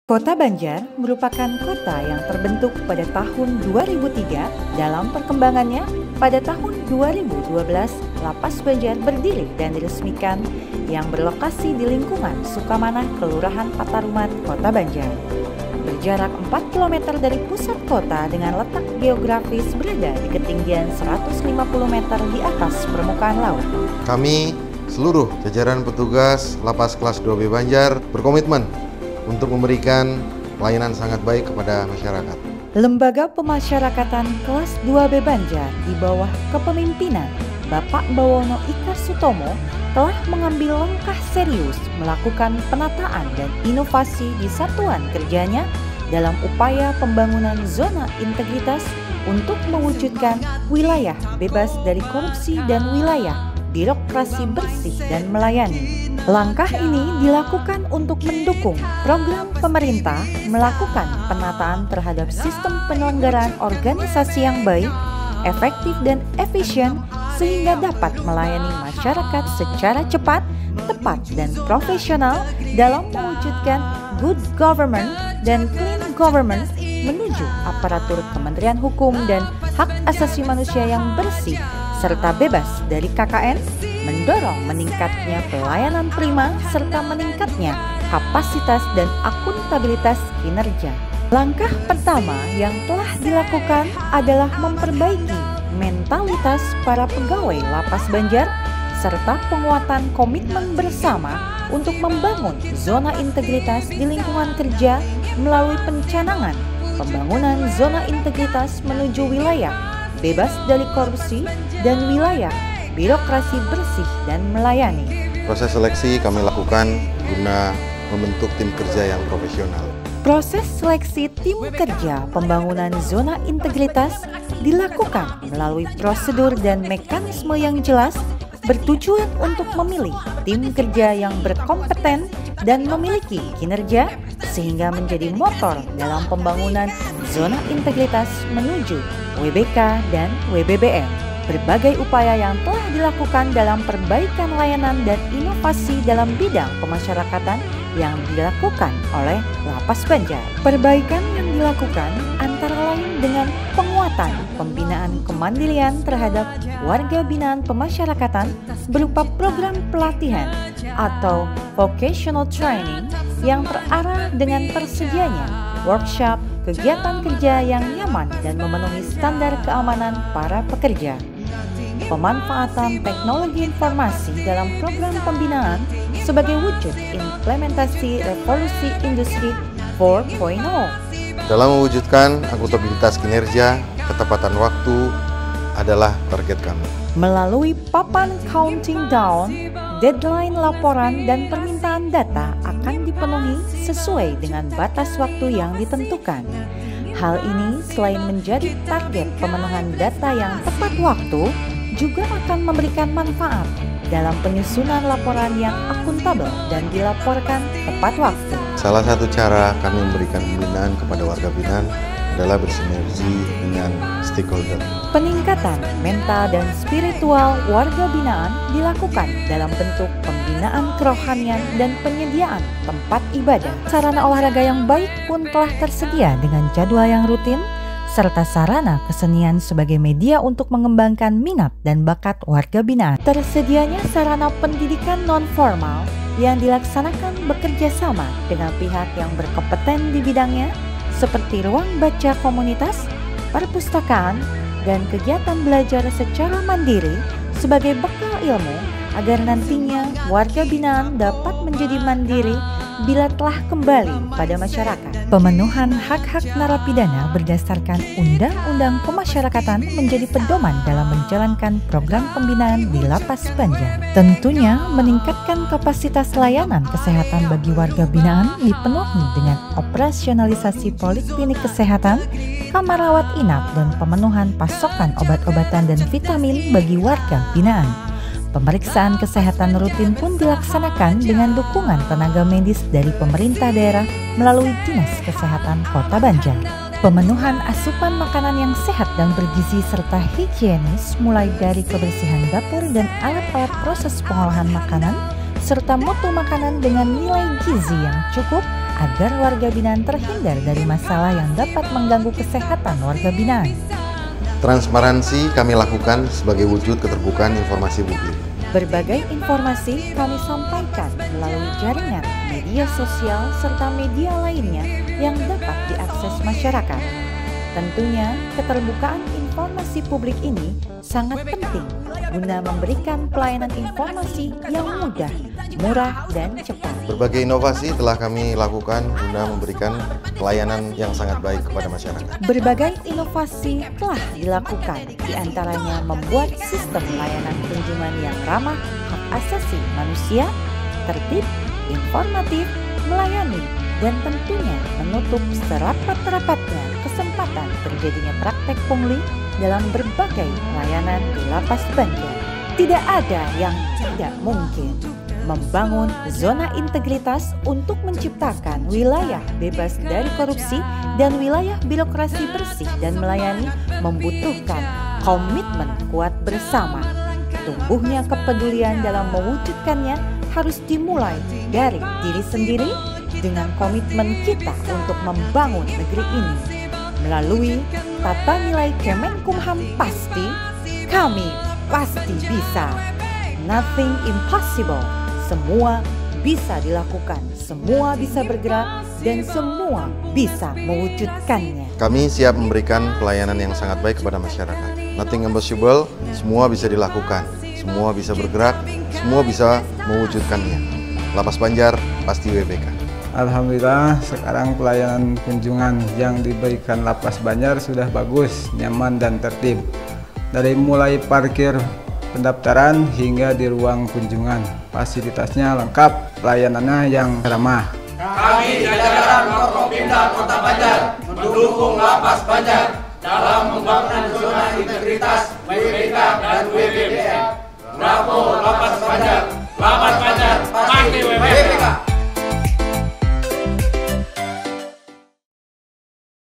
Kota Banjar merupakan kota yang terbentuk pada tahun 2003. Dalam perkembangannya, pada tahun 2012, Lapas Banjar berdiri dan diresmikan yang berlokasi di lingkungan Sukamanah, Kelurahan Patarumat, Kota Banjar. Berjarak 4 km dari pusat kota dengan letak geografis berada di ketinggian 150 meter di atas permukaan laut. Kami, seluruh jajaran petugas Lapas Kelas 2B Banjar berkomitmen untuk memberikan pelayanan sangat baik kepada masyarakat. Lembaga Pemasyarakatan Kelas 2B Banjar di bawah kepemimpinan Bapak Bawono Ika Sutomo telah mengambil langkah serius melakukan penataan dan inovasi di satuan kerjanya dalam upaya pembangunan zona integritas untuk mewujudkan wilayah bebas dari korupsi dan wilayah birokrasi bersih dan melayani. Langkah ini dilakukan untuk mendukung program pemerintah melakukan penataan terhadap sistem penyelenggaraan organisasi yang baik, efektif dan efisien sehingga dapat melayani masyarakat secara cepat, tepat dan profesional dalam mewujudkan good government dan clean government menuju aparatur Kementerian Hukum dan Hak Asasi Manusia yang bersih serta bebas dari KKN, mendorong meningkatnya pelayanan prima serta meningkatnya kapasitas dan akuntabilitas kinerja. Langkah pertama yang telah dilakukan adalah memperbaiki mentalitas para pegawai Lapas Banjar serta penguatan komitmen bersama untuk membangun zona integritas di lingkungan kerja melalui pencanangan pembangunan zona integritas menuju wilayah bebas dari korupsi dan wilayah birokrasi bersih dan melayani. Proses seleksi kami lakukan guna membentuk tim kerja yang profesional. Proses seleksi tim kerja pembangunan zona integritas dilakukan melalui prosedur dan mekanisme yang jelas bertujuan untuk memilih tim kerja yang berkompeten dan memiliki kinerja sehingga menjadi motor dalam pembangunan zona integritas menuju WBK dan WBBM. Berbagai upaya yang telah dilakukan dalam perbaikan layanan dan inovasi dalam bidang pemasyarakatan yang dilakukan oleh Lapas Banjar. Perbaikan yang dilakukan antara lain dengan penguatan pembinaan kemandirian terhadap warga binaan pemasyarakatan berupa program pelatihan atau vocational training yang terarah dengan tersedianya workshop, kegiatan kerja yang nyaman dan memenuhi standar keamanan para pekerja. Pemanfaatan teknologi informasi dalam program pembinaan sebagai wujud implementasi revolusi industri 4.0. Dalam mewujudkan akuntabilitas kinerja, ketepatan waktu adalah target kami. Melalui papan counting down, deadline laporan dan permintaan data akan dipenuhi sesuai dengan batas waktu yang ditentukan. Hal ini selain menjadi target pemenuhan data yang tepat waktu, juga akan memberikan manfaat dalam penyusunan laporan yang akuntabel dan dilaporkan tepat waktu. Salah satu cara kami memberikan pembinaan kepada warga binaan adalah bersinergi dengan stakeholder. Peningkatan mental dan spiritual warga binaan dilakukan dalam bentuk pembinaan kerohanian dan penyediaan tempat ibadah. Sarana olahraga yang baik pun telah tersedia dengan jadwal yang rutin, serta sarana kesenian sebagai media untuk mengembangkan minat dan bakat warga binaan. Tersedianya sarana pendidikan non-formal yang dilaksanakan bekerja sama dengan pihak yang berkompeten di bidangnya, seperti ruang baca komunitas, perpustakaan, dan kegiatan belajar secara mandiri sebagai bekal ilmu agar nantinya warga binaan dapat menjadi mandiri bila telah kembali pada masyarakat. Pemenuhan hak-hak narapidana berdasarkan Undang-Undang Pemasyarakatan menjadi pedoman dalam menjalankan program pembinaan di Lapas Banjar. Tentunya meningkatkan kapasitas layanan kesehatan bagi warga binaan dipenuhi dengan operasionalisasi poliklinik kesehatan, kamar rawat inap, dan pemenuhan pasokan obat-obatan dan vitamin bagi warga binaan. Pemeriksaan kesehatan rutin pun dilaksanakan dengan dukungan tenaga medis dari pemerintah daerah melalui Dinas Kesehatan Kota Banjar. Pemenuhan asupan makanan yang sehat dan bergizi serta higienis mulai dari kebersihan dapur dan alat-alat proses pengolahan makanan serta mutu makanan dengan nilai gizi yang cukup agar warga binaan terhindar dari masalah yang dapat mengganggu kesehatan warga binaan. Transparansi kami lakukan sebagai wujud keterbukaan informasi publik. Berbagai informasi kami sampaikan melalui jaringan media sosial serta media lainnya yang dapat diakses masyarakat. Tentunya, keterbukaan informasi publik ini sangat penting guna memberikan pelayanan informasi yang mudah, murah, dan cepat. Berbagai inovasi telah kami lakukan guna memberikan pelayanan yang sangat baik kepada masyarakat. Berbagai inovasi telah dilakukan, diantaranya membuat sistem layanan kunjungan yang ramah hak asasi manusia, tertib, informatif, melayani, dan tentunya menutup serapat-rapatnya kesempatan terjadinya praktek pungli dalam berbagai layanan di Lapas Banjar. Tidak ada yang tidak mungkin. Membangun zona integritas untuk menciptakan wilayah bebas dari korupsi dan wilayah birokrasi bersih dan melayani membutuhkan komitmen kuat bersama. Tumbuhnya kepedulian dalam mewujudkannya harus dimulai dari diri sendiri dengan komitmen kita untuk membangun negeri ini. Melalui tata nilai Kemenkumham kami pasti bisa. Nothing impossible. Semua bisa dilakukan, semua bisa bergerak, dan semua bisa mewujudkannya. Kami siap memberikan pelayanan yang sangat baik kepada masyarakat. Nothing impossible, semua bisa dilakukan, semua bisa bergerak, semua bisa mewujudkannya. Lapas Banjar pasti WBK. Alhamdulillah, sekarang pelayanan kunjungan yang diberikan Lapas Banjar sudah bagus, nyaman, dan tertib. Dari mulai parkir pendaftaran hingga di ruang kunjungan, fasilitasnya lengkap, pelayanannya yang ramah. Kami jajaran Forkopimda Kota Banjar mendukung Lapas Banjar dalam membangun zona integritas WBK dan WBK.